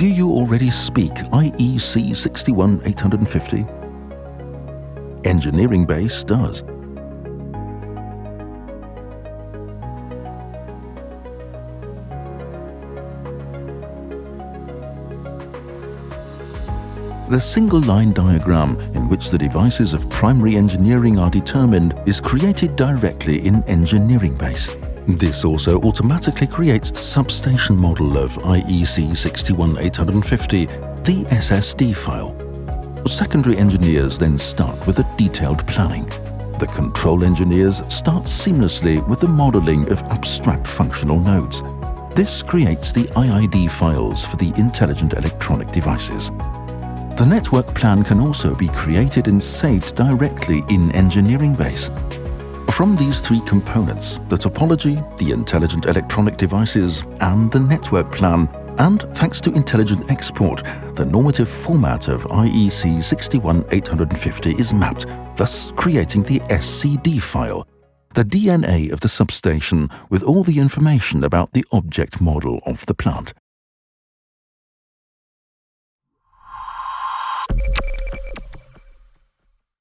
Do you already speak IEC 61850? Engineering Base does. The single-line diagram in which the devices of primary engineering are determined is created directly in Engineering Base. This also automatically creates the substation model of IEC 61850, the SSD file. Secondary engineers then start with a detailed planning. The control engineers start seamlessly with the modeling of abstract functional nodes. This creates the IID files for the intelligent electronic devices. The network plan can also be created and saved directly in Engineering Base. From these three components, the topology, the intelligent electronic devices, and the network plan, and thanks to intelligent export, the normative format of IEC 61850 is mapped, thus creating the SCD file, the DNA of the substation with all the information about the object model of the plant.